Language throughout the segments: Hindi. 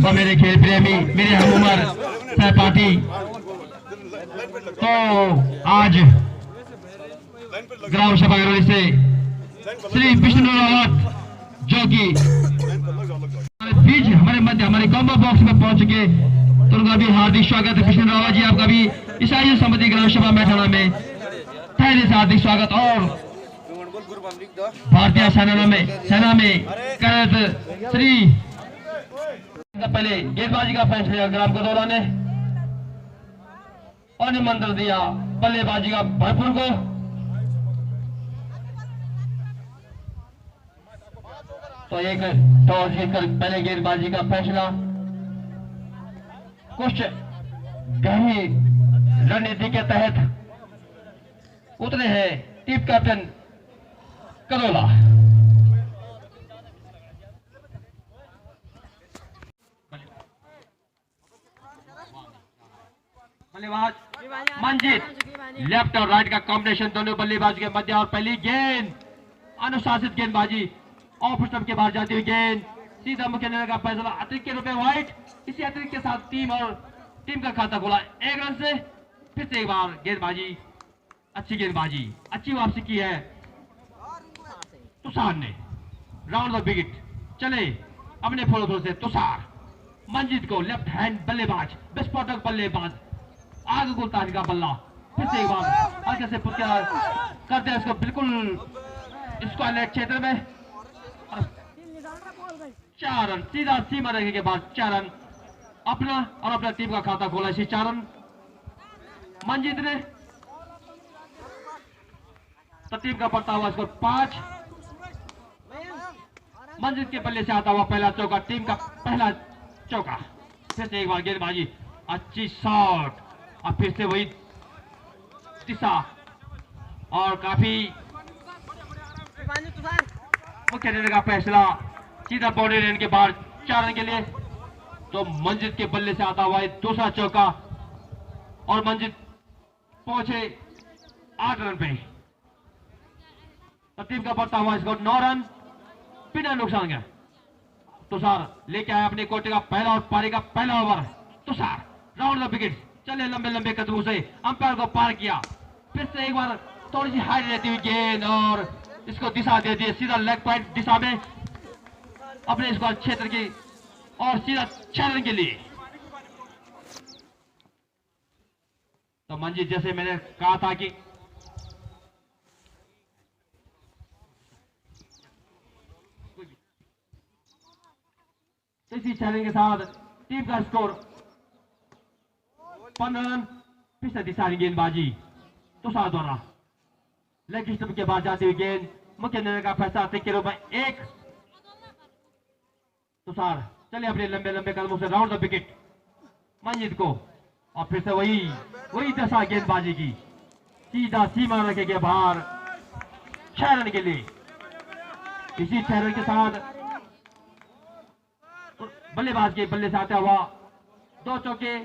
व मेरे खेल प्रेमी, मेरे हम उम्र सहपाठी, तो आज ग्राम सभा से श्री विष्णु रावत जो कि बीच हमारे मध्य हमारे कॉम्बो बॉक्स में पहुंच चुके, तो उनका भी हार्दिक स्वागत है। विष्णु रावत जी, आपका भी ईसाई समिति ग्राम सभा मैठाना में पहले से हार्दिक स्वागत। और भारतीय सेना में कैद श्री पहले गेंदबाजी का फैसला ग्राम गदौला ने और निमंत्रण दिया बल्लेबाजी का भरपूर को। तो एक टॉस जीतकर पहले गेंदबाजी का फैसला, कुछ गहरी रणनीति के तहत उतरे हैं टीम कैप्टन कदौला। बल्लेबाज मंजीत, लेफ्ट और राइट का कॉम्बिनेशन दोनों बल्लेबाज के मध्य, और पहली गेंद अनुशासित गेंदबाजी, ऑफ स्टंप के बाहर जाती हुई गेंद सीधा मुख्य निर्णय का फैसला अतिरिक्त के रूप में वाइट। इसी अतिरिक्त के साथ टीम का खाता खोला 1 रन से। फिर से एक बार गेंदबाजी, अच्छी गेंदबाजी, अच्छी वापसी की है तुषार ने। राउंड द विकेट चले अपने फॉलो थ्रो से तुषार। मंजीत को लेफ्ट हैंड बल्लेबाज, विस्फोटक बल्लेबाज, आगे गुलताज का बल्ला। फिर से एक बार हल्के से पुट करते हैं इसको बिल्कुल स्क्वायर क्षेत्र में। 4 रन सीधा सीमा रखने के बाद 4 रन अपना और अपना टीम का खाता खोला। इसी 4 रन मंजीत ने, तो टीम का पड़ता हुआ स्कोर 5। मंजीत के बल्ले से आता हुआ पहला चौका, टीम का पहला चौका। फिर से एक बार गेंदबाजी, अच्छी शॉट, और फिर से वही दिशा, और काफी मुख्य निर्णय का फैसला सीधा बाउंड्री लाइन के बाहर 4 रन के लिए। तो मंजीत के बल्ले से आता हुआ दूसरा चौका, और मंजीत पहुंचे 8 रन पे। तो टीम का बढ़ता हुआ स्कोर 9 रन बिना नुकसान के। तुषार लेके आया अपने कोटे का पहला और पारी का पहला over. Tushar round the wicket चले लंबे लंबे कदमों से, अंपायर को पार किया। फिर से एक बार थोड़ी सी हाइट रहती हुई गेंद, और इसको दिशा दे दी सीधा लेग पॉइंट दिशा में अपने स्कोर क्षेत्र की, और सीधा 6 रन के लिए। तो मंजीत, जैसे मैंने कहा था कि इसी 6 रन के साथ टीम का स्कोर 15 रन। फिर से दिशा गेंदबाजी तुषार द्वारा, लेग स्टंप के बाद जाती हुई गेंद, मुख्य निर्णय का फैसला के रूप में 1। तुषार चले अपने लंबे लंबे कदमों से राउंड द विकेट मंजीत को, और फिर से वही दशा गेंदबाजी की, सीधा सीमा रखे के बाहर 6 रन के लिए। इसी 6 रन के साथ बल्लेबाज के बल्ले से आता हुआ 2 चौके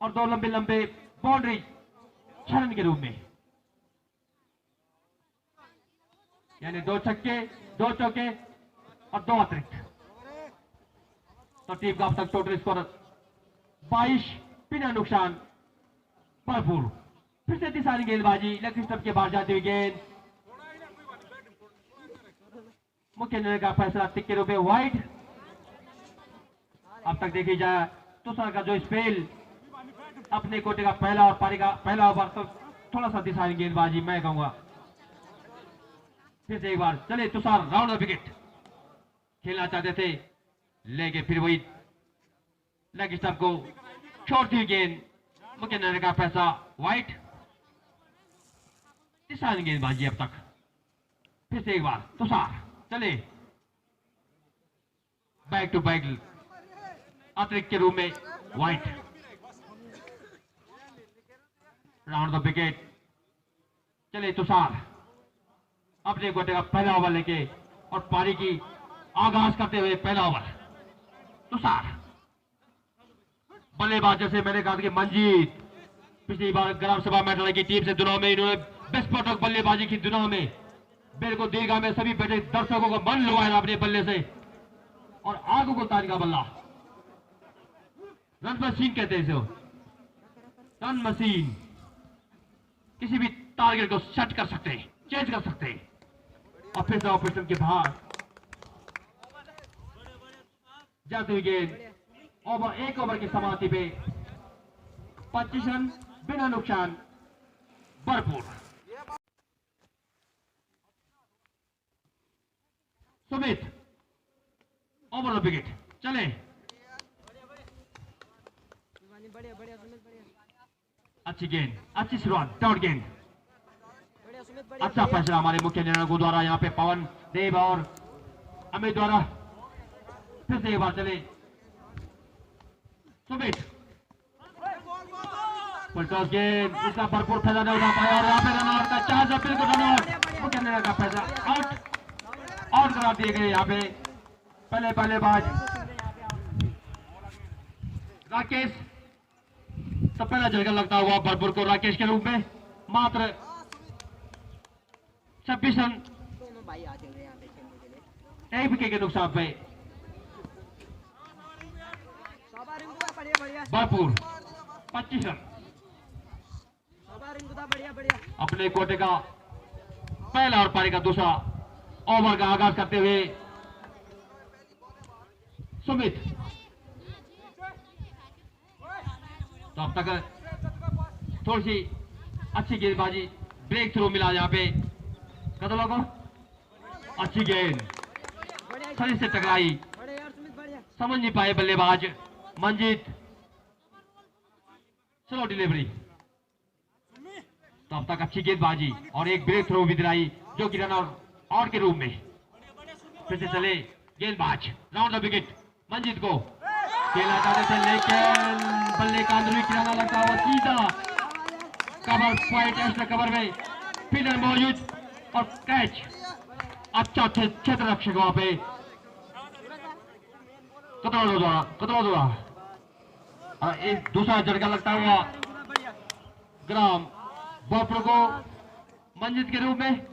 और 2 लंबे लंबे बाउंड्री 6 रन के रूप में, यानी 2 छक्के 2 चौके और 2 अतिरिक्त। तो टीम का अब तक टोटल स्कोर 22 बिना नुकसान भरपूर। फिर से तीसरी गेंदबाजी, लेग स्टंप के बाहर जाती हुई गेंद, मुख्य निर्णय का फैसला के रूप में वाइड। अब तक देखी जाए तुषार का जो स्पेल, अपने कोटे का पहला और पारी का पहला ओवर, तो थोड़ा सा दिशा गेंदबाजी मैं कहूंगा। फिर से एक बार चले तुषार राउंड विकेट खेलना चाहते थे, लेके फिर वही लेग स्टंप को छोड़ती हुई गेंद, मुख्य निर्णय का फैसला वाइट। दिशा गेंदबाजी अब तक। फिर से एक बार तुषार चले बैक टू बैक अतिरिक्त के रूप में वाइट। राउंड द विकेट चले तुषार अपने कोटे का पहला ओवर लेके, और पारी की आगाज करते हुए पहला ओवर। तुषार बल्लेबाज, जैसे मैंने कहा कि मंजीत पिछली बार ग्राम सभा मैदान की टीम से दुनिया में इन्होंने विस्फोटक बल्लेबाजी की, दुनिया में बिल्कुल दीर्घा में सभी बैठे दर्शकों को मन लुभाया अपने बल्ले से, और आगू को ताज का बल्ला रन मशीन कहते हैं इसे, रन मशीन। किसी भी टारगेट को सेट कर सकते हैं, चेंज कर सकते हैं। और फिर से ऑपरेशन के बाहर जाते हुए गेंद ओवर, एक ओवर की समाप्ति पे 25 रन बिना नुकसान, भरपूर। सुमित ओवर द विकेट, चले। अच्छी गेंद, अच्छी शुरुआत, डॉट गेंद। अच्छा फैसला हमारे मुख्य निर्णायकों द्वारा यहाँ पे पवन देव और अमित द्वारा। फिर से एक बार चले सुमित, पलटॉस गेंद, इसका भरपूर फायदा नहीं उठा पाया और यहाँ पे रन आउट का चांस है, बिल्कुल रन आउट। मुख्य निर्णायक का फैसला, आउट करार दिए गए यहाँ पे। पहले बल्लेबाज राकेश, तो पहला झटका लगता हुआ भरपूर को राकेश के रूप में, मात्र 26 रन एक विकेट के नुकसान पे, भरपूर 25 रन। अपने कोटे का पहला और पारी का दूसरा ओवर का आगाज करते हुए सुमित, तो अब तक थोड़ी सी अच्छी गेंदबाजी, ब्रेक थ्रू मिला यहाँ पे कदलों को। अच्छी गेंद शरीर से टकराई, समझ नहीं पाए बल्लेबाज मंजीत, स्लो डिलीवरी। तो अब तक अच्छी गेंदबाजी और एक ब्रेक थ्रो भी दिलाई, जो कि रन आउट के रूप में। फिर से चले गेंदबाज, राउंड द विकेट, मंजीत को खेला जाते थे, लेकिन बल्ले का अंदर किराना लगता हुआ सीधा कवर पॉइंट, एक्स्ट्रा कवर में फील्डर मौजूद और कैच। अच्छा क्षेत्र रक्षक वहां पे कतरा द्वारा एक दूसरा झटका लगता हुआ ग्राम बॉपर को मंजित के रूप में,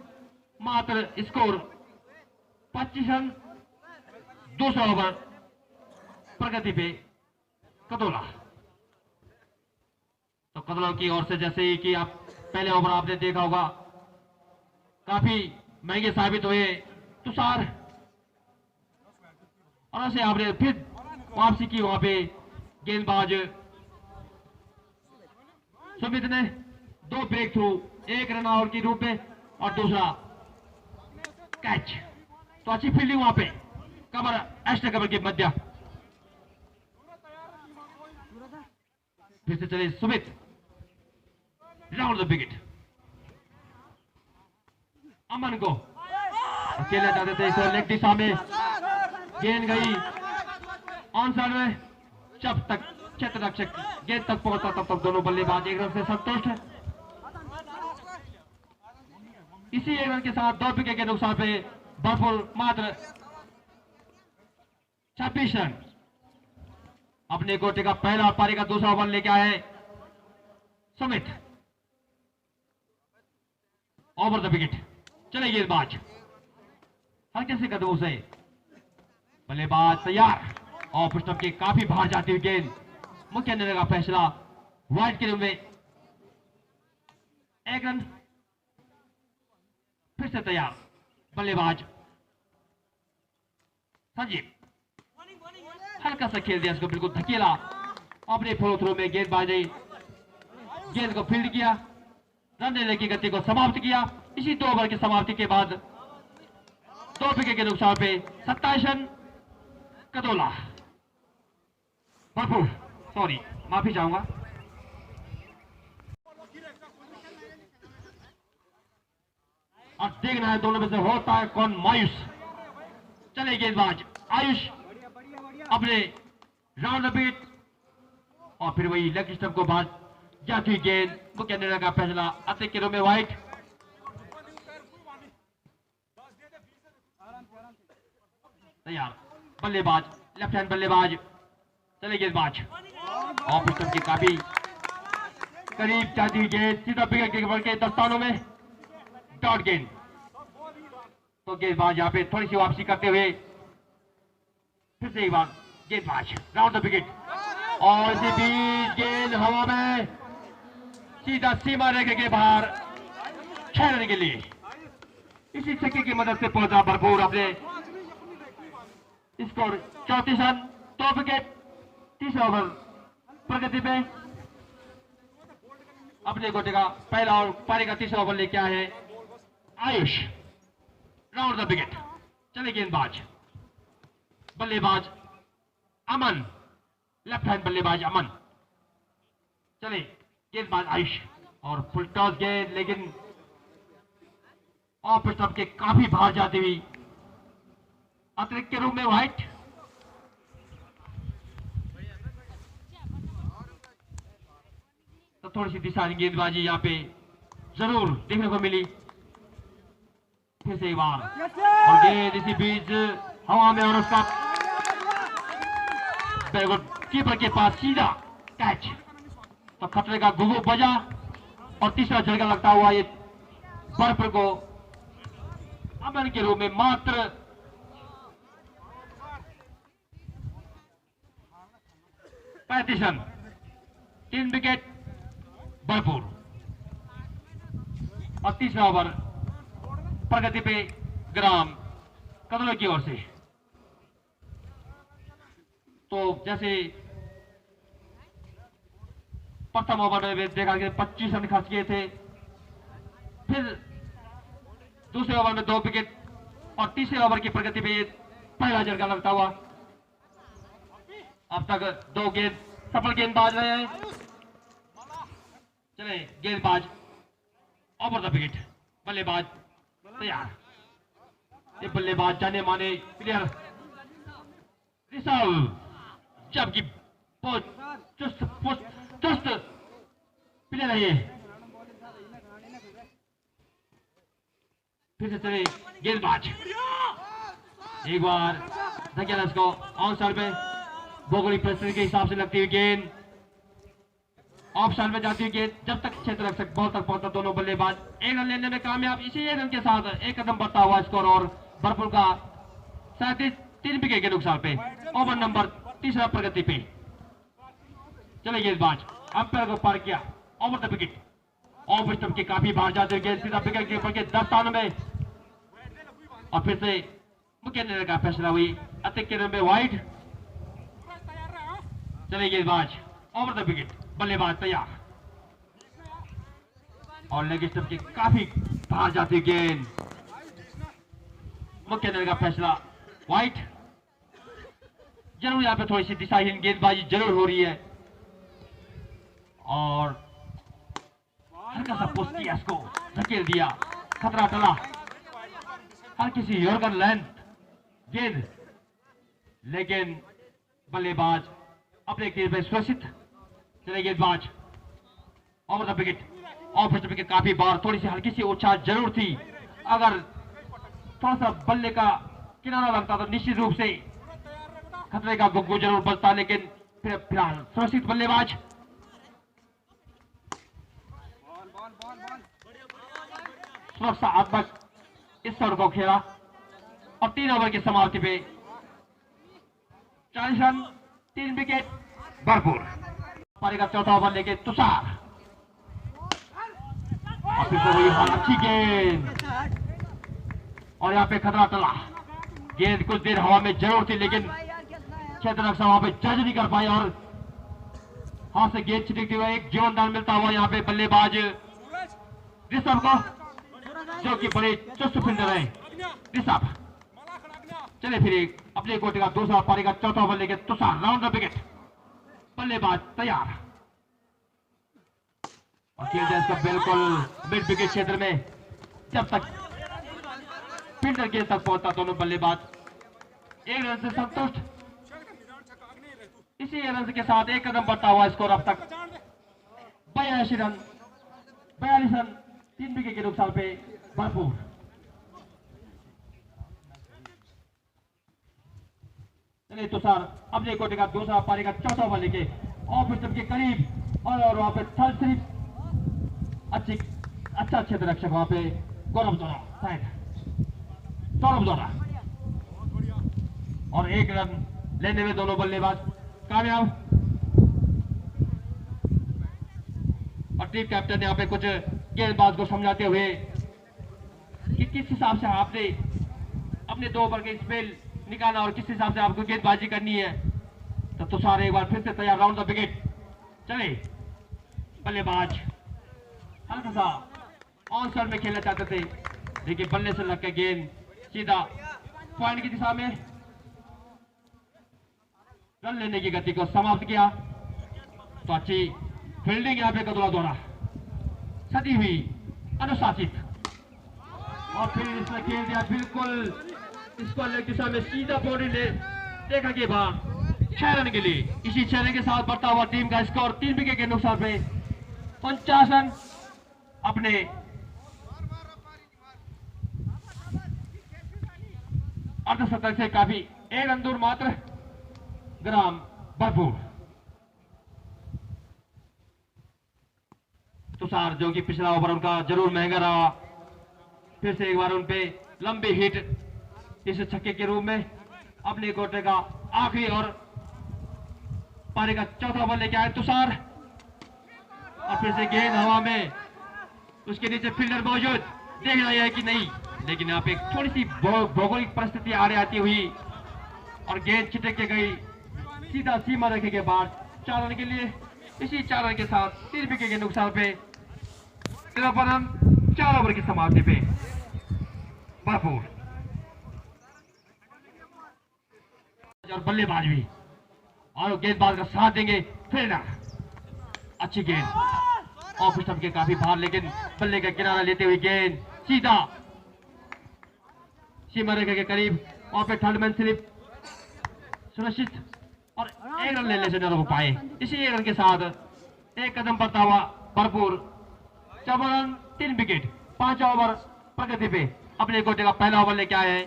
मात्र स्कोर 25 रन, दूसरा ओवर प्रगति पे कदोला। तो कदोला की ओर से जैसे ही कि आप पहले ओवर आपने देखा होगा, काफी महंगे साबित हुए तुषार, और ऐसे आपने फिर वापसी की वहां पे गेंदबाज सुमित ने 2 ब्रेक थ्रू, एक रन आउट के रूप में और दूसरा कैच। तो अच्छी फील्डिंग वहां पे, कवर, एक्स्ट्रा कवर के मध्य। फिर से चले सुमित, राउंड द विकेट, अमन को अकेले जाते थे इस लेग दिशा में, गेंद गई ऑन साइड में, जब तक क्षेत्र रक्षक गेंद तक पहुंचता तब तक दोनों बल्लेबाज एक रन से संतुष्ट है। इसी एक रन के साथ 2 विकेट के नुकसान पे भरपूर, मात्र 26 रन। अपने कोटे का पहला और पारी का दूसरा ओवर लेके आए सुमित, ओवर द विकेट, चले गेंदबाज हल्के से कदमों से, बल्लेबाज तैयार और पृष्ठभ के काफी बाहर जाती हुई गेंद, मुख्य निर्णय का फैसला, वाइड के रूप में 1 रन। फिर से तैयार बल्लेबाज संजीव, हल्का सा खेल दिया इसको, बिल्कुल धकेला, अपने फॉलो थ्रो में गेंदबाजी, गेंद को फील्ड किया, रन लेने की गति को समाप्त किया। इसी 2 ओवर की समाप्ति के बाद 2 विकेट के नुकसान पे 27 रन, कदोला, भरपूर, सॉरी माफी चाहूंगा। और देखना है दोनों में से होता है कौन मायूस। चले गेंदबाज आयुष, अपने राउंड द विकेट, और फिर वही लेग स्टंप को बाहर जाती हुई गेंद, मुख्य निर्णय का फैसला, अतिरिक्त के रूप में वाइट। तैयार बल्लेबाज, लेफ्ट हैंड बल्लेबाज, चले गेंदबाज, ऑफ स्टंप की काफी करीब जाती हुई गेंद, सीधा विकेट के दस्तानों में, डॉट गेंद। तो गेंदबाज यहां पे थोड़ी सी वापसी करते हुए फिर से एक बार गेंदबाज, राउंड द विकेट, और इसी बीच गेंद हवा में सीधा सीमा रेखा के बाहर खेलने के लिए इसी छक्के की मदद से पहुंचा भरपूर अपने स्कोर 34 रन 2 विकेट 30 ओवर प्रगति पे अपने गोटे का पहला और पारी का तीसरा ओवर लेके आए हैं आयुष राउंड द विकेट। चले गेंदबाज बल्लेबाज अमन लेफ्ट हैंड बल्लेबाज अमन चले गेंदबाज आयुष और फुल टॉस गेंद लेकिन ऑफ स्टंप के काफी बाहर जाती हुई अतिरिक्त के रूप में व्हाइट। तो थोड़ी सी दिशा गेंदबाजी यहाँ पे जरूर देखने को मिली फिर से एक बार और गेंद इसी बीच हवा में और उसका कीपर के पास सीधा कैच। तो खतरे का गुगु बजा और तीसरा झटका लगता हुआ ये बर्फ को अमन के रूप में मात्र 35 रन 3 विकेट भरपूर और तीसरा ओवर प्रगति पे ग्राम कदलों की ओर से। तो जैसे प्रथम ओवर में देखा कि 25 रन खर्च किए थे फिर दूसरे ओवर में 2 विकेट और तीसरे ओवर की प्रगति पे पहला झटका लगता हुआ अब तक 2 गेंद सफल गेंदबाज रहे हैं। चले गेंदबाज ओवर द विकेट बल्लेबाज तैयार। ये बल्लेबाज जाने माने प्लेयर ऋषभ जबकि बहुत चुस्त प्लेयर है ये। फिर से चले गेंदबाज एक बार धकेला इसको ऑन साइड पे भौगोलिक परिस्थिति के हिसाब से लगती हुई गेंद ऑफ साइड में जाती हुई गेंद जब तक क्षेत्र रख सकते बॉल तक पहुंचता दोनों बल्लेबाज 1 रन लेने में कामयाब। इसी 1 रन के साथ एक कदम बढ़ता हुआ स्कोर और भरपूर का 3 विकेट के नुकसान पे ओवर नंबर तीसरा प्रगति पे। चले गेंदबाज अंपायर को पार किया over the wicket off stump के काफी बाहर जाते हुए गेंद सीधा विकेट के ऊपर के 10 स्थानों में और फिर से मुख्य निर्णय का फैसला हुई अतिरिक्त रन में वाइड। चले गेंदबाज ओवर द विकेट बल्लेबाज तैयार और लेग स्टंप के काफी बाहर जाती गेंद मुख्य निर्णय का फैसला वाइड। जरूर यहाँ पे थोड़ी सी दिशाहीन गेंदबाजी जरूर हो रही है और हल्का सा पुश किया इसको धकेल दिया खतरा टला हल्की सी योर्गन लेंथ गेंद लेकिन बल्लेबाज अपने गेंद में सुरक्षित। चले गेंदबाज over the wicket off stump के काफी बार थोड़ी सी हल्की सी उछाल जरूर थी। अगर थोड़ा सा बल्ले का किनारा लगता तो निश्चित रूप से खतरे का गुग्गू जरूर बचता लेकिन फिलहाल सुरक्षित बल्लेबाज। सुरक्षात्मक इस शॉट को खेला और 3 ओवर की समाप्ति पे 40 रन 3 विकेट भरपूर। पारी का चौथा ओवर लेके तुषार और फिर से वही हाल अच्छी गेंद और यहाँ पे खतरा टला गेंद कुछ देर हवा में जरूर थी लेकिन क्षेत्र रक्षा वहां पे जज नहीं कर पाए और हाथ से गेंद छिटकते हुए एक जीवनदान मिलता हुआ यहाँ पे बल्लेबाज ऋषभ को जो कि बड़े चुस्त फील्डर है ऋषभ। चले फिर अपने कोटे का दूसरा पारी का चौथा ओवर लेके तुषार राउंड द विकेट बल्लेबाज तैयार और खेलते हैं इसका बिल्कुल मिड विकेट क्षेत्र में जब तक फील्डर गेंद तक पहुंचता दोनों बल्लेबाज 1 रन से संतुष्ट। इसी रन के साथ एक कदम बढ़ता हुआ स्कोर अब तक 42 रन 3 विकेट के नुकसान पे भरपूर। चलिए तुषार अपने कोटे का दूसरा पारी का चौथा ओवर लेके ऑफ स्टंप के करीब और वहां पे थर्ड स्लिप अच्छा क्षेत्र रक्षक वहां पे गौरव द्वारा शायद सौरभ द्वारा और 1 रन लेने में दोनों बल्लेबाज कामयाब। और टीम कैप्टन यहाँ पे कुछ गेंदबाज को समझाते हुए कि किस हिसाब से आपने अपने 2 ओवर के स्पेल निकालना और किस हिसाब से आपको गेंदबाजी करनी है। तो तुषार एक बार फिर से तैयार, राउंड द विकेट। चले बल्लेबाज हल्का सा ऑन साइड में खेलना चाहते थे, लेकिन बल्ले से लग के गेंद सीधा पॉइंट की दिशा में रन लेने की गति को समाप्त किया। तो अच्छी फील्डिंग यहाँ पे कदुला द्वारा सदी हुई, अनुशासित, और फिर इसने खेल दिया बिल्कुल इसको लेग दिशा में सीधा बॉडी ले देखा के बाद 6 रन के लिए। इसी 6 रन के साथ बढ़ता हुआ टीम का स्कोर 3 विकेट के नुकसान पे 49 रन अपने अर्धशतक से काफी 1 रन दूर मात्र ग्राम भरपूर। तुषार जो कि पिछला ओवर उनका जरूर महंगा रहा, फिर से एक बार उन पे लंबी हिट इस छक्के के रूप में अपने कोटे का आखिरी और पारी का चौथा ओवर लेके आए तुषार। और फिर से गेंद हवा में, उसके नीचे फील्डर मौजूद, देखना यह है कि नहीं, लेकिन यहाँ पे थोड़ी सी भौगोलिक परिस्थिति आड़े आती हुई और गेंद छिटक के गई सीधा सीमा रेखा के बाद 4 रन के लिए। इसी 4 रन के साथ 3 विकेट के नुकसान पे 4 ओवर की समाप्ति पे भरपूर। और बल्लेबाज भी और गेंदबाज का साथ देंगे, फिर ना अच्छी गेंद ऑफ स्टंप के काफी बाहर, लेकिन बल्ले का किनारा लेते हुए गेंद सीधा सीमा रेखा के करीब, और फिर थर्ड मैन स्लिप सुनिश्चित और 1 रन लेने से न रोक पाए। इसी 1 रन के साथ 1 कदम बढ़ता हुआ भरपूर 4 रन 3 विकेट 5 ओवर प्रगति पे अपने कोटे का पहला ओवर लेके आए हैं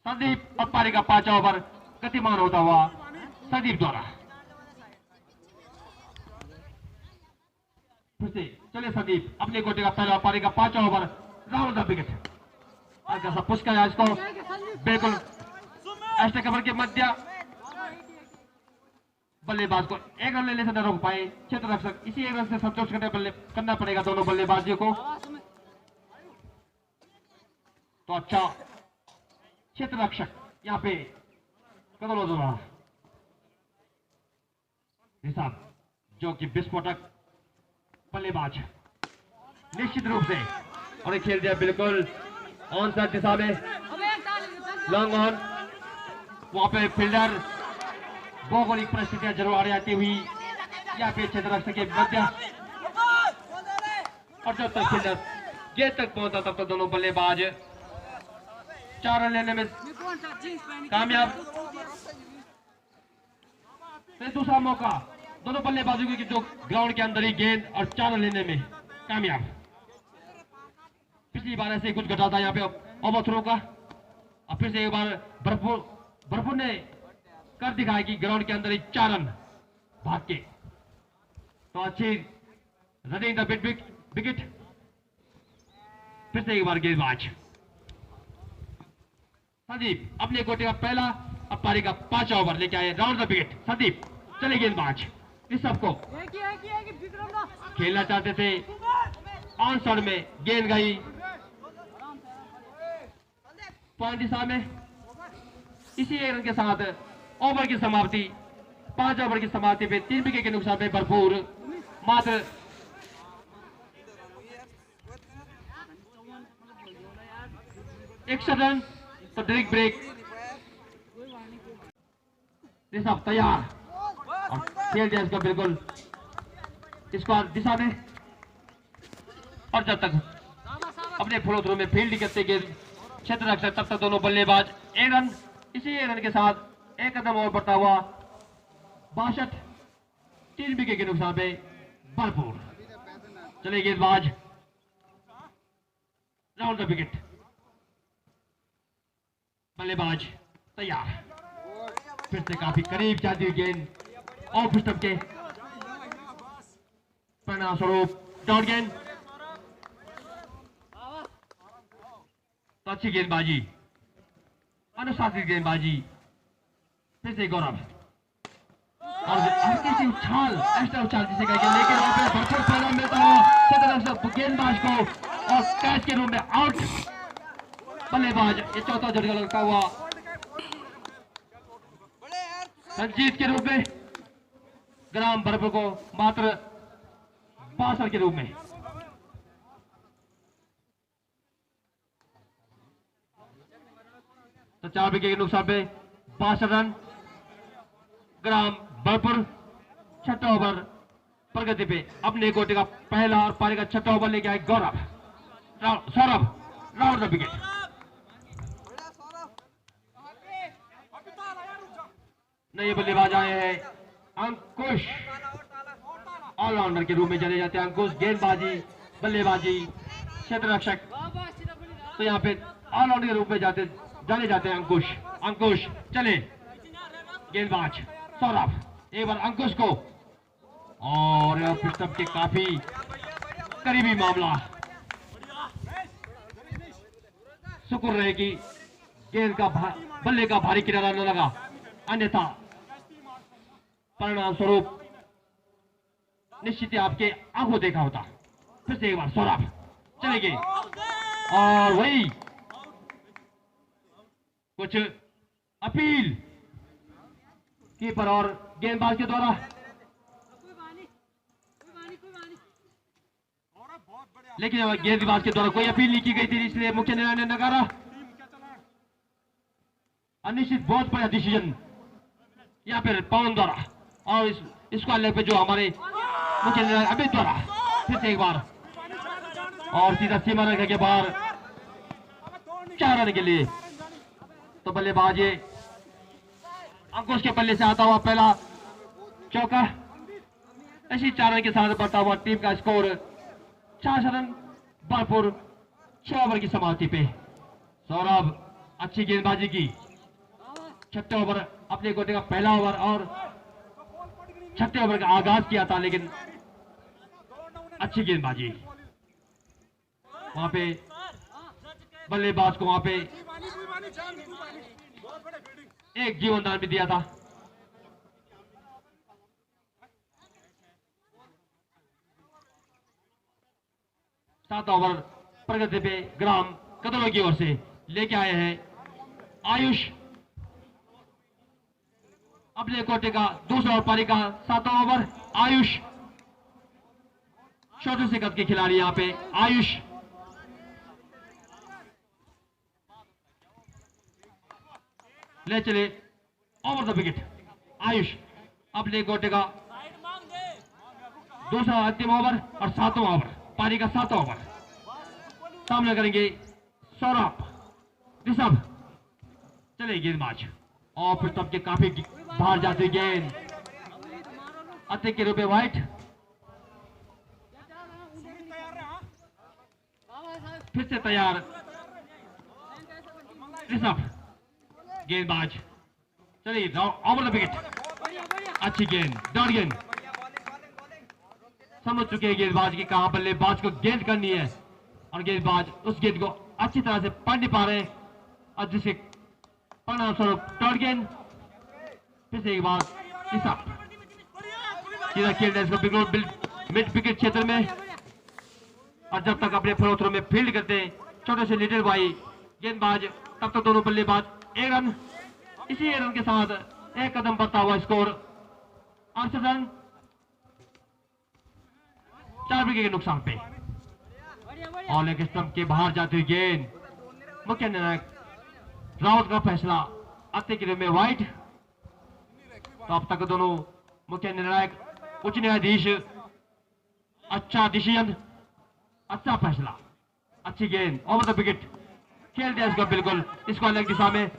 संदीप। और पारी का 5 ओवर गतिमान होता हुआ संदीप द्वारा। फिर से चले संदीप, अपने कोटे का पहला पारी का 5 ओवर, राहुल द विकेट। हल्का पुश किया इसको बिल्कुल एक्स्ट्रा कवर के मध्य, बल्लेबाज को 1 रन लेने से न रोक पाए क्षेत्र रक्षक। इसी 1 रन से संतोष करना पड़ेगा दोनों बल्लेबाजियों को। तो अच्छा क्षेत्र रक्षक यहाँ पे कदम हिसाब जो कि विस्फोटक बल्लेबाज निश्चित रूप से, और खेल दिया बिल्कुल ऑन साइड दिशा में, लॉन्ग ऑन। वहां पे फील्डर भौगोलिक परिस्थितियां जरूर आड़ी आती हुई यहाँ पे क्षेत्र रक्षक के मध्य, और जब तक फील्डर गेंद तक पहुंचा तब तक दोनों बल्लेबाज 4 रन लेने में कामयाब। फिर दूसरा मौका दोनों बल्लेबाजों की जो ग्राउंड के अंदर ही गेंद और 4 रन लेने में कामयाब। पिछली बार ऐसे कुछ घटा था यहाँ पे ओवर थ्रो का, और फिर से एक बार भरपूर ने कर दिखाया कि ग्राउंड के अंदर ही 4 रन भाग के। तो अच्छी रनिंग द विकेट। फिर से एक बार गेंदबाज संदीप अपने कोटे का पहला और पारी का 5 ओवर लेके आए, राउंड द विकेट संदीप। चले गेंदबाज इस सबको खेलना चाहते थे, ऑन साइड में गेंद गई पॉइंट दिशा में। इसी 1 रन के साथ ओवर की समाप्ति, 5 ओवर की समाप्ति पे 3 विकेट के नुकसान पे भरपूर मात्र 61 रन। तो ड्रिंक ब्रेक सब तैयार और खेल दिया इसको बिल्कुल स्क्वायर दिशा में, और जब तक अपने फॉलो थ्रू में फील्ड करते गेंद क्षेत्र रक्षक तब तक दोनों बल्लेबाज 1 रन। इसी 1 रन के साथ 1 कदम और बढ़ता हुआ 62, 3 विकेट के नुकसान पे भरपूर। चले गेंदबाज राउंड द विकेट, बल्लेबाज तैयार। फिर से काफी करीब जाती हुई गेंद ऑफ स्टंप के परिणाम स्वरूप डॉट गेंद। तो अच्छी गेंदबाजी, अनुशासित गेंदबाजी। फिर से गौरव और हल्की सी उछाल, एक्स्ट्रा उछाल जिसे कहेंगे, लेकिन वहां पे भरपूर परिणाम मिलता हुआ गेंदबाज को और कैच के रूप में आउट। बल्लेबाज ये चौथा झटका लगता हुआ रंजीत के रूप में, ग्राम भरपूर को मात्र 62 के रूप में। तो 4 विकेट के नुकसान पे 62 रन। ग्राम भरपूर छठा ओवर प्रगति पे अपने कोटे का पहला और पारी का छठा ओवर लेके आए गौरव सौरभ राउंड द विकेट। नए बल्लेबाज आए हैं अंकुश, ऑलराउंडर के रूप में चले जाते हैं अंकुश। गेंदबाजी, बल्लेबाजी, क्षेत्र रक्षक, तो यहाँ पे ऑलराउंडर के रूप में जाने जाते हैं अंकुश। अंकुश चले, गेंदबाज सौरभ, एक बार अंकुश को, और पिस्टम के काफी करीबी मामला। शुक्र रहे कि गेंद का बल्ले का भारी किनारा न लगा, अन्यथा परिणाम स्वरूप निश्चित ही आपके आंखों देखा होता। फिर से एक बार सौरभ चलेंगे, और वही कुछ अपील कीपर और गेंदबाज के द्वारा, लेकिन गेंदबाज के द्वारा कोई अपील नहीं की गई थी, इसलिए मुख्य न्यायालय ने नकारा। अनिश्चित बहुत बड़ा डिसीजन यहाँ पे पवन द्वारा, और इसको लेकर पे जो हमारे मुख्य न्यायालय अमित द्वारा। फिर से एक बार, और सीधा सीमा रेखा के बाहर 4 रन के लिए। तो बल्लेबाज ये अंकुश के बल्ले से आता हुआ पहला चौका, ऐसी 4 रन के साथ बढ़ता हुआ टीम का स्कोर 4 रन। भरपूर 6 ओवर की समाप्ति पे सौरभ अच्छी गेंदबाजी की। छठे ओवर अपने कोटे का पहला ओवर और छठे ओवर का आगाज किया था, लेकिन अच्छी गेंदबाजी वहां पे बल्लेबाज को वहां पे एक जीवनदान भी दिया था। सात ओवर प्रगति पे ग्राम कदरों की ओर से लेके आए हैं आयुष, अपने कोटे का दूसरा और पारी का 7वां ओवर। आयुष छोटे से कद के खिलाड़ी, यहां पे आयुष ले चले ओवर द विकेट। आयुष अपने कोटे का दूसरा अंतिम ओवर और 7वां ओवर, पारी का 7वां ओवर। सामना करेंगे सौरभ ऋषभ, चले गेंदबाज, और फिर तब के काफी बाहर जाती गेंद, अति के रूप में व्हाइट। फिर से तैयार ऋषभ, गेंदबाज चलिए ओवर द विकेट। अच्छी गेंद, डॉट गेंद, समझ चुके हैं गेंदबाज की कहां बल्लेबाज को गेंद करनी है, और गेंदबाज उस गेंद को अच्छी तरह से पढ़ नहीं पा रहे, और जिसे परिणाम स्वरूप डॉट गेंद। फिर से एक बार ऋषभ सीधा खेलना इसको बिल्कुल मिड विकेट क्षेत्र में, और जब तक अपने फ्लो थ्रो में फील्ड करते हैं छोटे से लिटिल बॉय गेंदबाज, तब तक दोनों बल्लेबाज 1 रन। इसी 1 रन के साथ एक कदम बढ़ता हुआ स्कोर 68 रन। 4 विकेट के नुकसान पे, और एक स्टंप के बाहर जाती हुई गेंद, मुख्य निर्णायक राउत का फैसला अति के रूप में व्हाइट। तो अब तक दोनों मुख्य निर्णायक, उच्च न्यायाधीश, अच्छा डिसीजन, अच्छा फैसला, अच्छी गेंद, ओवर द विकेट खेल दिया इसको बिल्कुल इसको अलग दिशा में,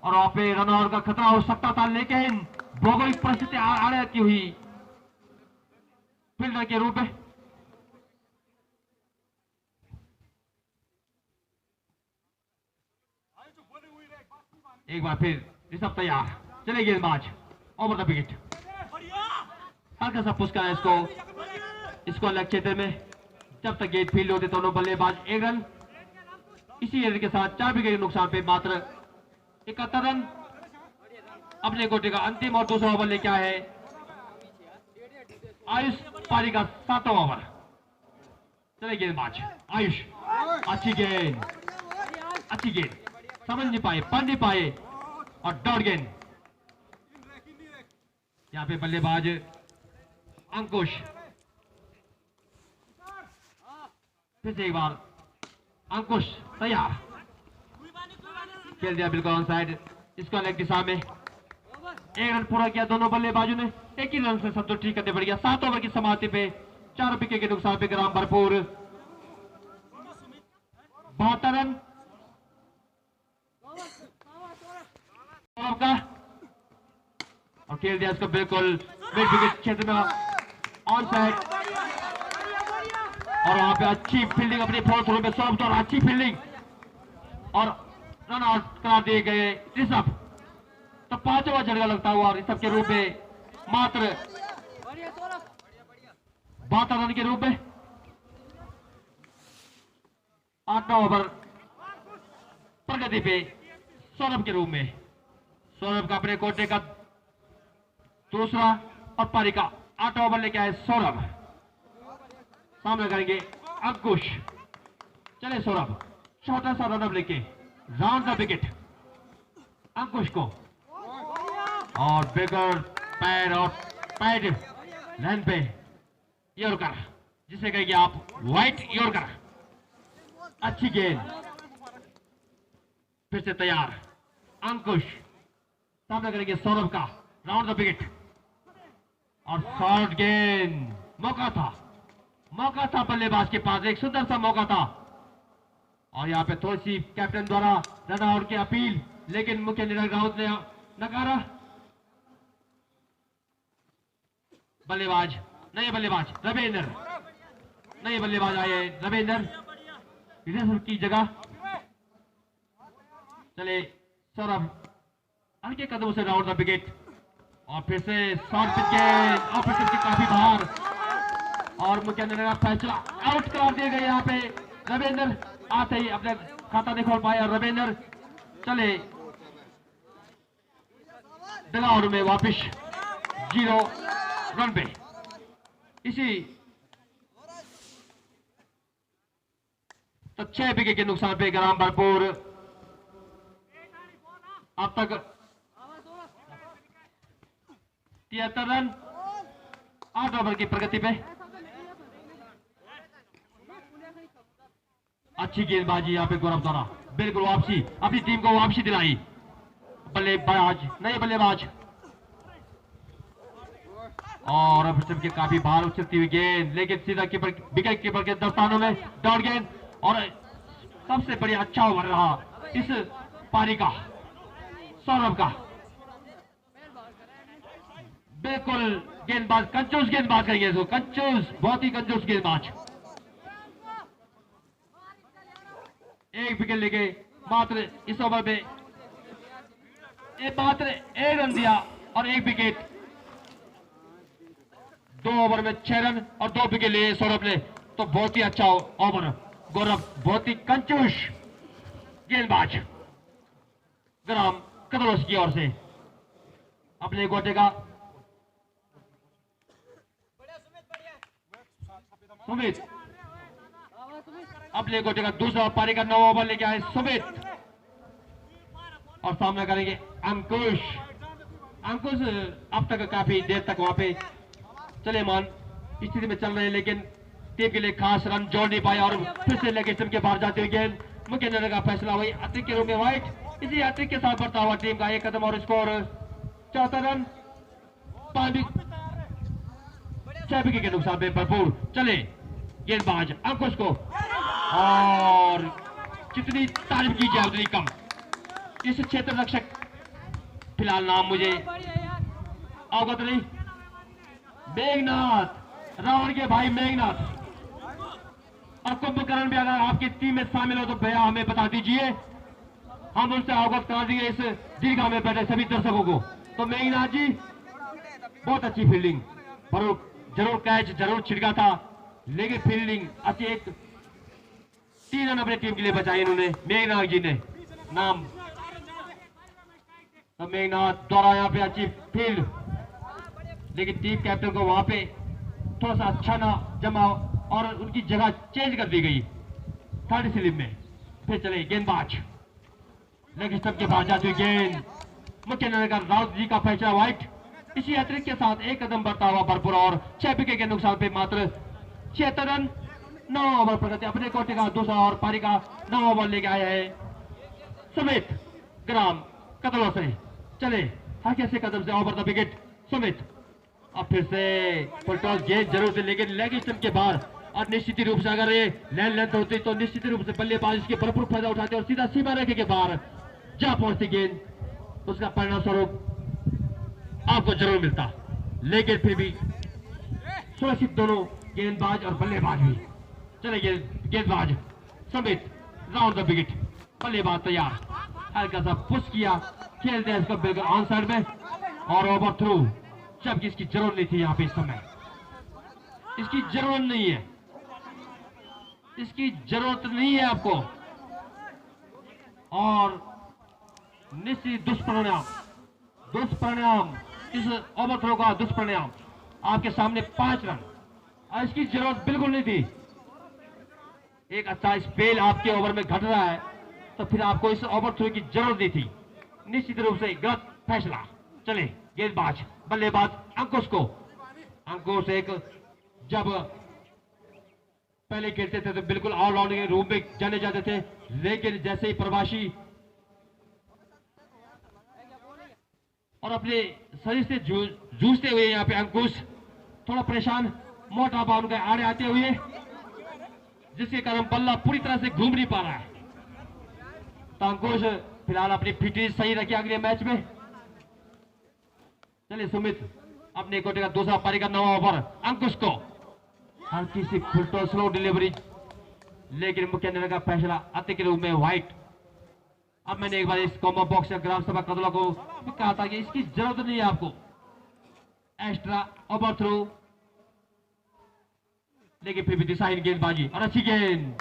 और वहां पे रन आउट का खतरा हो सकता था, लेकिन भौगोलिक परिस्थिति आड़े आती हुई फील्डर के रूप में एक बार फिर ऋषभ तैयार, चले गेंदबाज ओवर द विकेट, हल्का सा पुश करा इसको अलग क्षेत्र में। जब तक गेंद फील्ड होते दोनों बल्लेबाज 1 रन। इसी रन के साथ 4 विकेट के नुकसान पे मात्र 71 रन। अपने कोटे का अंतिम और दूसरा ओवर लेके आए हैं आयुष पारी का 7वां ओवर। चले गेंदबाज आयुष, अच्छी गेंद, अच्छी गेंद, समझ नहीं पाए, पढ़ नहीं पाए और डॉट गेंद। यहाँ पे बल्लेबाज अंकुश, फिर से एक बार अंकुश तैयार, खेल दिया बिल्कुल ऑन साइड, इसको लेग दिशा में। 1 रन पूरा किया दोनों बल्लेबाजों ने, 1 ही रन से सब तो ठीक करने पड़ गया। 7 ओवर की समाप्ति पे 4 विकेट के नुकसान पे ग्राम भरपूर 72 रन का, और खेल दिया इसको बिल्कुल मिड विकेट क्षेत्र में ऑन साइड, और वहां पे अच्छी फील्डिंग अपनी फोर्थ ओवर में सौंप, और अच्छी फील्डिंग और रन आउट करार दिए गए ऋषभ। तो 5वां झटका लगता हुआ ऋषभ के रूप में मात्र 72 रन के रूप में। 8वां ओवर प्रगति पे सौरभ के रूप में, सौरभ का अपने कोटे का दूसरा और पारी का 8वां ओवर लेके आए सौरभ। सामने करेंगे अंकुश। चले सौरभ, छोटा सा रनअप लेके राउंड द विकेट अंकुश को, और बिगर पैर और पैड लाइन पे यॉर्कर, जिसे कहेंगे आप व्हाइट यॉर्कर। अच्छी गेंद, फिर से तैयार अंकुश, सामने करेंगे सौरभ का राउंड द विकेट, और शॉर्ट गेंद। मौका था बल्लेबाज के पास, एक सुंदर सा मौका था, और यहाँ पे थोड़ी सी कैप्टन द्वारा रन आउट की अपील, लेकिन मुख्य निर्णायक राउत ने नकारा। बल्लेबाज नए बल्लेबाज रविंद्र, नए बल्लेबाज आए रविंद्र की जगह। चले सौरभ हल्के कदमों से राउंड द विकेट, और फिर से शॉर्ट पिच गेंद, और फिर से काफी बाहर, और मुख्य निर्णायक फैसला आउट करार दिए गए। यहाँ पे रविंद्र आते ही अपने खाता नहीं खोल पाया रविंद्र। चले डगआउट में वापिस 0 रन पे। इसी तो 6 विकेट के नुकसान पे ग्राम भरपूर अब तक 73 रन 8 ओवर की प्रगति पे। अच्छी गेंदबाजी यहाँ पे गौरव द्वारा, बिल्कुल वापसी, अपनी टीम को वापसी दिलाई। बल्लेबाज नए बल्लेबाज, और अब के काफी बाहर उछलती हुई गेंद, लेकिन सीधा कीपर विकेट कीपर के दस्तानों में डॉट गेंद, और सबसे बढ़िया अच्छा ओवर रहा इस पारी का सौरभ का। बिल्कुल गेंदबाज कंजूस गेंदबाज करेंगे इसको, कंजूस, बहुत ही कंजूस गेंदबाज। 1 विकेट लेके मात्र इस ओवर में मात्र 1 रन दिया और 1 विकेट। 2 ओवर में 6 रन और 2 विकेट लिए सौरभ ने, तो बहुत ही अच्छा ओवर। गौरव बहुत ही कंजूस गेंदबाज ग्राम कदरोस की ओर से अपने गोटे का सुमित, अपने गोटे का दूसरा पारी का 9 ओवर लेके आए सुमित, और सामना करेंगे अंकुश। अंकुश अब तक काफी देर तक वहां पे चले मान स्थिति में चल रहे हैं, लेकिन टीम के लिए खास रन जोड़ नहीं पाए, और फिर से लेके टीम के बाहर जाते हुए गेंद। मुख्य निर्णय का फैसला वही अतिरिक्त के रूप में व्हाइट। इसी अतिरिक्त के साथ बढ़ता हुआ टीम का 1 कदम और स्कोर 74 रन 6 विकेट के नुकसान पे भरपूर। चले गेंदबाज अंकुश को, और जितनी तारीफ की जाए उतनी कम। इस क्षेत्र रक्षक फिलहाल नाम मुझे अवगत नहीं, मेघनाथ, रावण के भाई मेघनाथ, और कुंभकर्ण भी अगर आपकी टीम में शामिल हो तो भैया हमें बता दीजिए, हम उनसे अवगत करा देंगे इस दीर्घा में बैठे सभी दर्शकों को। तो मेघनाथ जी बहुत अच्छी फील्डिंग, जरूर कैच जरूर छिड़का था, लेकिन फील्डिंग अच्छी, एक 3 रन अपनी टीम के लिए बचाए इन्होंने मेघनाथ जी ने नाम। तो मेघनाथ द्वारा यहाँ पे अच्छी फील्ड, लेकिन टीम कैप्टन को वहां पे थोड़ा सा अच्छा ना जमा और उनकी जगह चेंज कर दी गई थर्ड स्लिप में। फिर चले गेंदबाज, लेग स्टंप के बाहर जाती हुई गेंद, मुख्य निर्णय राउत जी का फैसला व्हाइट। इसी अतिरिक्त के साथ एक कदम बढ़ता हुआ भरपूर और 6 विकेट के नुकसान पे मात्र 76 रन। 9 ओवर प्रगति अपने कोटे का दूसरा और पारी का 9 ओवर लेके आए हैं सुमित ग्राम कदलों से। चले हल्के से कदम से ओवर द विकेट सुमित। अब फिर से फुलटॉस गेंद जरूर थी लेकिन लेग स्टंप के बाहर। और निश्चित रूप से अगर ये लेंथ होती तो निश्चित रूप से बल्लेबाज इसके भरपूर फायदा उठाते और सीधा सीमा रेखे के बाहर जा पहुंचती गेंद, उसका परिणाम स्वरूप आपको जरूर मिलता। लेकिन फिर भी सुरक्षित दोनों गेंदबाज और बल्लेबाज भी। चले गेंदबाज समित राउंड द विकेट, बल्लेबाज तैयार, हल्का सा पुश किया, खेलते हैं इसको बिल्कुल ऑन साइड में और ओवर थ्रू, जबकि इसकी जरूरत नहीं थी। यहाँ पे इस समय इसकी जरूरत नहीं है, इसकी जरूरत नहीं है आपको। और निश्चित दुष्परिणाम इस ओवर थ्रो का दुष्परिणाम आपके सामने 5 रन। और इसकी जरूरत बिल्कुल नहीं थी। एक अच्छा स्पेल आपके ओवर में घट रहा है तो फिर आपको इस ओवर थ्रो की जरूरत नहीं थी। निश्चित रूप से गलत फैसला। चले गेंदबाज बल्लेबाज अंकुश एक जब पहले खेलते थे तो बिल्कुल ऑलराउंडर के रूप में जाने जाते थे, लेकिन जैसे ही प्रवासी और अपने शरीर से जूझते हुए यहाँ पे अंकुश थोड़ा परेशान, मोटापा उनके आड़े आते हुए, जिसके कारण बल्ला पूरी तरह से घूम नहीं पा रहा है। तो अंकुश फिलहाल अपनी फिटनेस सही रखी अगले मैच में। चलिए सुमित अपने कोटे का दूसरा पारी का 9वां ओवर, अंकुश को हल्की सी फुलटॉस स्लो डिलीवरी, लेकिन मुख्य निर्णय का फैसला अति के रूप में व्हाइट। अब मैंने एक बार इस कॉम्बो बॉक्स या ग्राम सभा कदला को कहा था कि इसकी जरूरत नहीं है आपको, एक्स्ट्रा ओवर थ्रू, लेकिन फिर भी दिशाहीन गेंदबाजी और अच्छी गेंद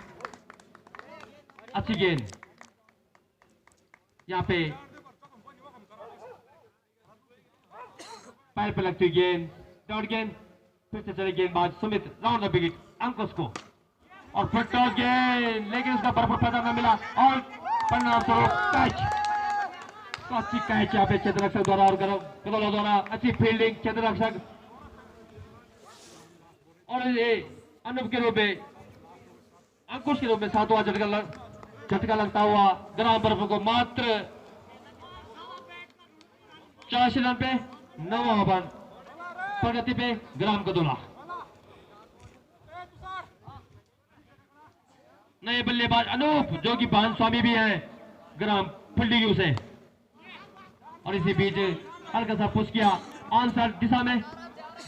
यहाँ पे पैर पे लगती हुई गेंद, डॉट गेंद। फिर से चले गेंदबाज सुमित राउंड द विकेट अंकुश को और फिर टॉस गेंद, लेकिन उसका भरपूर फायदा न मिला और परिणाम स्वरूप कैच। तो अच्छी कैच यहाँ पे क्षेत्ररक्षक द्वारा और गदौला द्वारा, अच्छी फील्डिंग क्षेत्ररक्षक। और ये अनूप के रूप में, अंकुश के रूप में 7वां झटका लगता हुआ ग्राम बर्फ को मात्र 84 रन पे 9वां ओवर प्रगति पे ग्राम कदोला। नए बल्लेबाज अनूप जो कि भान स्वामी भी है ग्राम फुलडीगू से, और इसी बीच हल्का सा पुश किया आंसर दिशा में।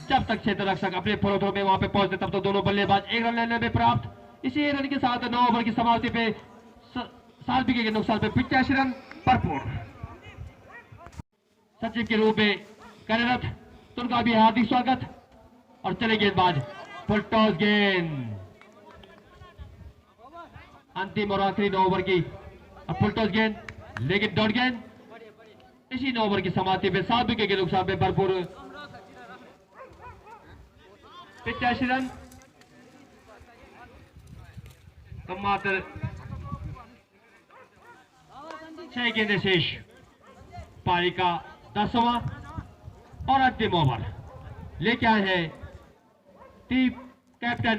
जब तक क्षेत्र रक्षक अपने फॉलो में वहां पे पहुंचते तब तो दोनों बल्लेबाज 1 रन लेने में प्राप्त। इसी रन के साथ 9 ओवर की समाप्ति पे 7 विकेट के नुकसान पे 85 रन भरपूर। सचिव के रूप में कार्यरत, तो उनका भी हार्दिक स्वागत। और चले गेंदबाज फुल टॉस गेंद, अंतिम और आखिरी 9 ओवर की फुल टॉस गेंद, लेकिन डॉट गेंद। इसी 9 ओवर की समाप्ति पे 7 विकेट के नुकसान पे भरपूर 85 रन। तो मात्र 6 गेंदें शेष, पारी का 10वां और अंतिम ओवर लेके आए हैं टीम कैप्टन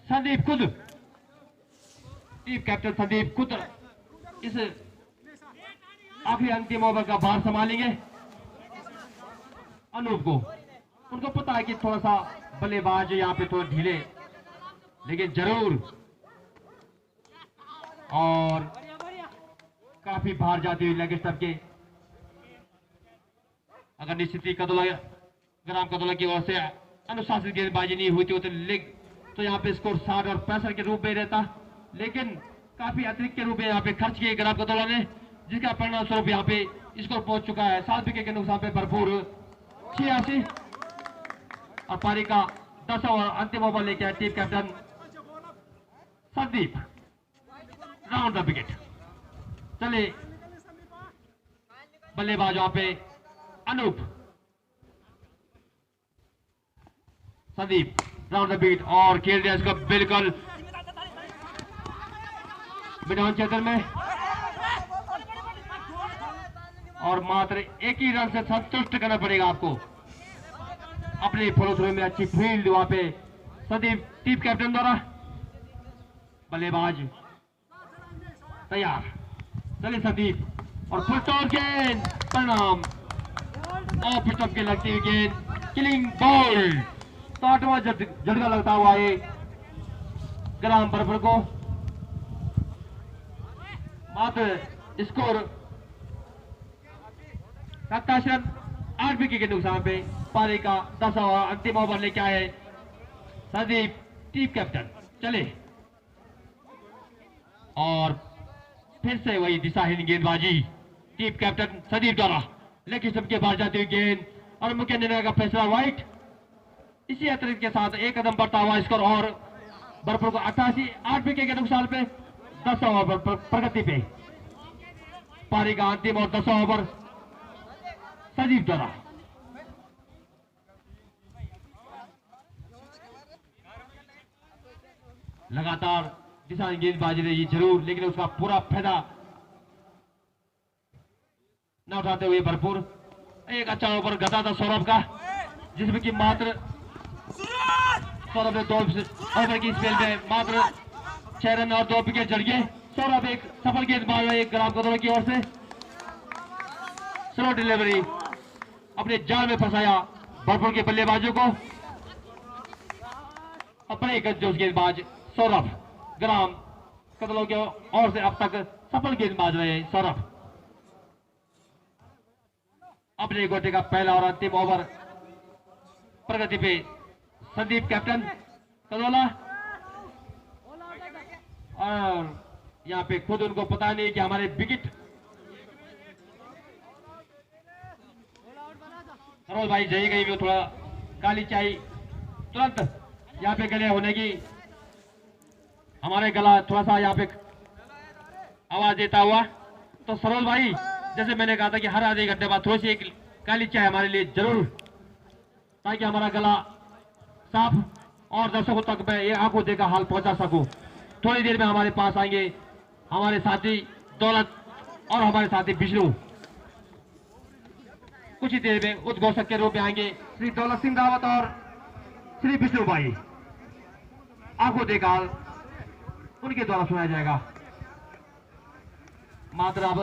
संदीप खुद इस आखिरी अंतिम ओवर का भार संभालेंगे अनूप को। उनको पता है कि थोड़ा सा बल्लेबाज यहाँ पे थोड़ा ढीले, लेकिन जरूर और काफी बाहर जाती हुई लेग स्टंप के, अगर निश्चित ही ग्राम कदोला की ओर से अनुशासित गेंदबाजी नहीं हुई थी तो यहाँ पे स्कोर 60 और 65 के रूप में रहता, लेकिन काफी अतिरिक्त के रूप में यहाँ पे खर्च किए ग्राम कदोला ने, जिसका परिणाम स्वरूप यहाँ पे स्कोर पहुंच चुका है 7 विकेट के नुकसान पे भरपूर 86। और पारी का 10वां और अंतिम ओवर लेके आए team captain Sandeep round the wicket. चले बल्लेबाज वहां पे Anoop, Sandeep round the beat और खेल दिया इसको बिल्कुल मिडऑन क्षेत्र में और मात्र एक ही रन से संतुष्ट करना पड़ेगा आपको। अपने फॉलो थ्रो में अच्छी फील्ड वहां पे संदीप टीम कैप्टन द्वारा। बल्लेबाज तैयार, चले संदीप और फुल टॉस गेंद परिणाम ऑफ स्टंप के लगती हुई गेंद किलिंग बॉल। 60वां झटका लगता हुआ है ग्राम बरफर को। मात्र स्कोर 27 रन 8 विकेट के नुकसान पे पारी का 10वां अंतिम ओवर लेके आए संदीप टीम कैप्टन। चले और फिर से वही दिशाहीन गेंदबाजी टीम कैप्टन संदीप द्वारा। लेग स्टंप के बाहर जाती हुई गेंद और मुख्य निर्णय का फैसला वाइट। इसी अतिरिक्त के साथ एक कदम बढ़ता हुआ स्कोर और बरपुर को 88 8 विकेट के नुकसान पे 10वां ओवर प्रगति पे पारी का अंतिम और 10वां ओवर संदीप द्वारा। लगातार दिशाहीन गेंदबाजी रही जरूर, लेकिन उसका पूरा फायदा न उठाते हुए भरपूर एक अच्छा ओवर गदा था सौरभ का, जिसमें कि मात्र सौरभ ने 2 ओवर की स्पेल में मात्र 6 रन और 2 विकेट जड़ गए। सौरभ एक सफल गेंदबाज है ग्राम कदरों की ओर से। स्लो डिलीवरी अपने जाल में फंसाया भरपूर के बल्लेबाजों को। अपने गंजोश गेंदबाज सौरभ ग्राम कदलों की ओर से अब तक सफल गेंदबाज रहे सौरभ। अपने गोटे का पहला और अंतिम ओवर प्रगति पे संदीप कैप्टन कदोला। और यहाँ पे खुद उनको पता नहीं कि हमारे विकेट सरोज भाई जई गई भी थोड़ा काली चाय तुरंत यहाँ पे गले होने की हमारे गला थोड़ा सा यहाँ पे आवाज देता हुआ। तो सरोज भाई जैसे मैंने कहा था कि हर आधे घंटे बाद थोड़ी सी एक काली चाय हमारे लिए जरूर, ताकि हमारा गला साफ और दर्शकों तक मैं ये आंखों देखा हाल पहुंचा सकूं। थोड़ी देर में हमारे पास आएंगे हमारे साथी दौलत और हमारे साथी विष्णु। कुछ ही देर में उद्घोषक के रूप में आएंगे श्री दौलत सिंह रावत और श्री विष्णु भाई। आंखों देखा हाल उनके द्वारा सुनाया जाएगा। मात्र अब